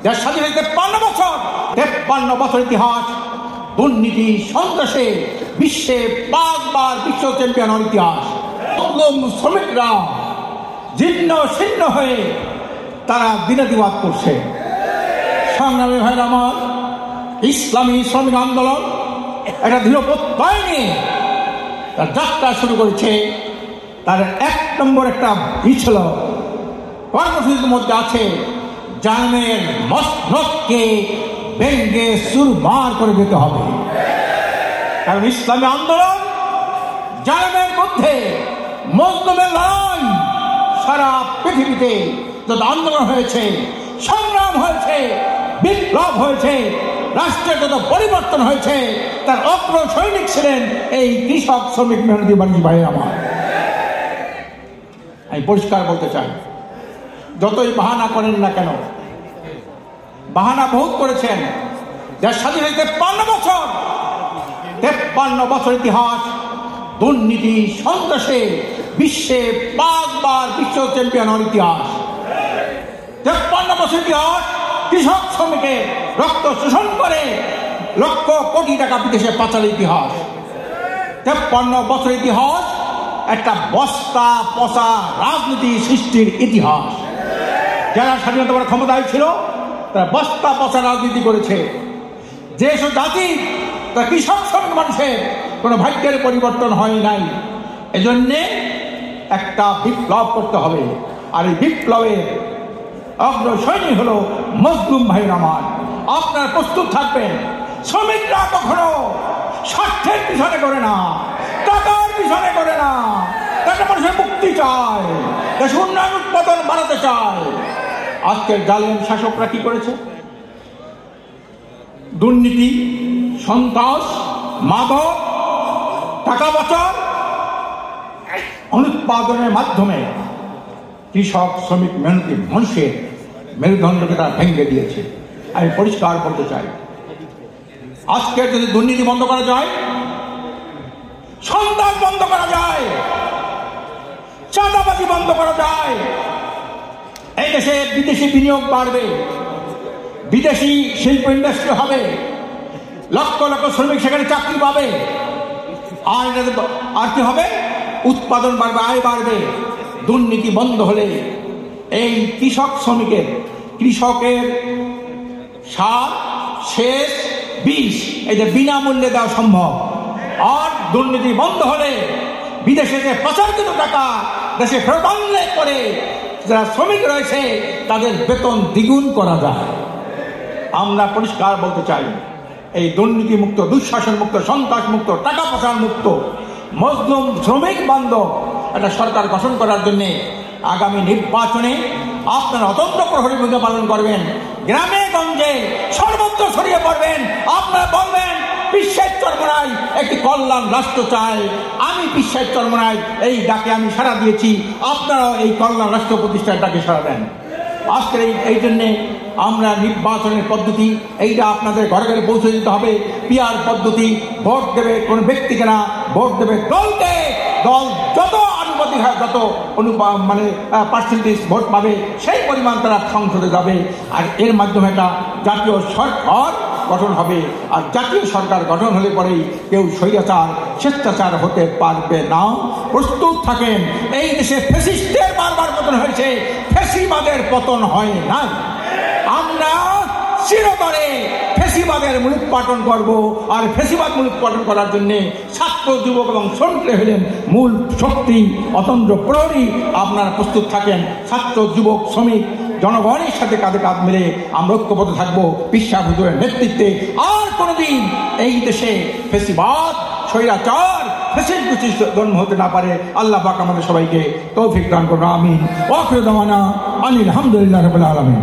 দেশ স্বাধীন হয়েছে 53 বছর ইতিহাস, দুর্নীতি সন্ত্রাসে বিশ্বে 5 বার বিশ্ব চ্যাম্পিয়ন হওয়ার ইতিহাস। শ্রমিকরা জীর্ণ শীর্ণ হয়ে তারা দিনাতিবাদ করছে। সংগ্রামী ভাইরা আমার, ইসলামী শ্রমিক আন্দোলন একটা দৃঢ় প্রত্যয় নিয়ে তার যাত্রা শুরু করেছে। তার 1 নম্বর একটা ছিল, কর্মসূচির মধ্যে আছে জালেমের মস্তককে ভেঙে চুরমার করে দিতে হবে। কারণ ইসলামী আন্দোলন জালেমের মধ্যে মজলুমের লড়াই। সারা পৃথিবীতে যত আন্দোলন হয়েছে, সংগ্রাম হয়েছে, বিপ্লব হয়েছে, রাষ্ট্রের যত পরিবর্তন হয়েছে, তার অগ্র সৈনিক ছিলেন এই কৃষক, শ্রমিক, মেহনতি বাণিজ্য ভাই আমার। আমি পরিষ্কার বলতে চাই, যতই বাহানা করেন না কেন, বাহানা বহুত করেছেন। দেশ স্বাধীন হয়েছে 53 বছর ইতিহাস, দুর্নীতি সন্ত্রাসে বিশ্বে 5 বার বিশ্ব চ্যাম্পিয়ন হওয়ার ইতিহাস। 53 বছর ইতিহাস, কৃষক শ্রমিকের রক্ত শোষণ করে লক্ষ কোটি টাকা বিদেশে পাচারের ইতিহাস। 53 বছর ইতিহাস, একটা বস্তা পচা রাজনীতি সৃষ্টির ইতিহাস। যারা স্বাধীনতা পরে ক্ষমতায় ছিল তারা বস্তা পচা রাজনীতি করেছে। যেসব জাতি তারা কৃষক শ্রমিক মানুষের কোনো ভাগ্যের পরিবর্তন হয় নাই। এজন্যে একটা বিপ্লব করতে হবে। আর এই বিপ্লবের অগ্রসৈনী হলো মজলুম ভাইয়ের আমার। আপনার প্রস্তুত থাকবেন। শ্রমিকরা কখনো স্বার্থের পিছনে করে না, টাকার পিছনে করে না। একটা মানুষের মুক্তি চায়, দেশের উন্নয়ন উৎপাদন বাড়াতে চায়। আজকের জালেম শাসকরা কি করেছে? দুর্নীতি, সন্ত্রাস, মাদক, টাকা পাচার, অনুৎপাদনের মাধ্যমে কৃষক, শ্রমিক, মেহনতি মানুষের মেরুদণ্ডকে তারা ভেঙে দিয়েছে। আমি পরিষ্কার করতে চাই, আজকে যদি দুর্নীতি বন্ধ করা যায়, সন্ত্রাস বন্ধ করা যায়, চাঁদাবাজি বন্ধ করা যায়, এই দেশে বিদেশি বিনিয়োগ বাড়বে, বিদেশি শিল্প ইন্ডাস্ট্রি হবে, লক্ষ লক্ষ শ্রমিক সেখানে চাকরি পাবে। আর কি হবে? উৎপাদন বাড়বে, আয় বাড়বে। দুর্নীতি বন্ধ হলে এই কৃষকের সার, সেচ, বীজ এই যে বিনামূল্যে দেওয়া সম্ভব। আর দুর্নীতি বন্ধ হলে বিদেশে যে পাচারকৃত টাকা দেশে ফেরত আনলে করে যারা শ্রমিক রয়েছে তাদের বেতন দ্বিগুণ করা যায়। আমরা পরিষ্কার বলতে চাই, এই দুর্নীতি মুক্ত, দুঃশাসন মুক্ত, সন্ত্রাস মুক্ত, টাকা পাচার মুক্ত, মজলুম শ্রমিক বান্ধব একটা সরকার গঠন করার জন্য আগামী নির্বাচনে আপনারা অতন্ত্র প্রহরী ভূমিকা পালন করবেন। গ্রামে গঞ্জে সর্বত্র ছড়িয়ে পড়বেন। আপনারা বলবেন, বিশ্বের চরমোনাই একটি কল্যাণ রাষ্ট্র চাই। আমি বিশ্বের চরমোনাই এই ডাকে আমি সাড়া দিয়েছি, আপনারাও এই কল্যাণ রাষ্ট্র প্রতিষ্ঠার ডাকে সাড়া দেন। আজকের এই জন্যে আমরা নির্বাচনের পদ্ধতি এইটা আপনাদের ঘরে ঘরে পৌঁছে দিতে হবে। পিআর পদ্ধতি, ভোট দেবে কোন ব্যক্তিকে না, ভোট দেবে দলকে। দল যত আনুপাতিক হয়, যত পার্সেন্টেজ ভোট পাবে সেই পরিমাণ তারা সংসদে যাবে। আর এর মাধ্যমে একটা জাতীয় সরকার গঠন হবে। আর জাতীয় সরকার গঠন হলে পরেই কেউ স্বৈরাচার, স্বেচ্ছাচার হতে পারবে না। প্রস্তুত থাকেন। এই দেশে ফ্যাসিস্টের বারবার পতন হয়েছে, ফ্যাসিবাদের পতন হয় না। আমরা চিরতরে ফ্যাসিবাদের মূলোৎপাটন করব। আর ফ্যাসিবাদ মূলোৎপাটন করার জন্য ছাত্র, যুবক এবং শ্রমিকরা হলেন মূল শক্তি, অতন্ত্র প্রহরী। আপনারা প্রস্তুত থাকেন। ছাত্র, যুবক, শ্রমিক জনগণের সাথে কাঁধে কাঁধ মিলে আমরা ঐক্যবদ্ধ থাকবো পিসা হুজুরের নেতৃত্বে। আর কোনোদিন এই দেশে ফ্যাসিবাদ, স্বৈরাচার, ফ্যাসিস্ট জন্ম হতে না পারে। আল্লাহ পাক আমাদের সবাইকে তৌফিক দান করুন। আমিন। ওয়া আখিরু দাওয়ানা আনিল হামদুলিল্লাহি রাব্বিল আলামিন।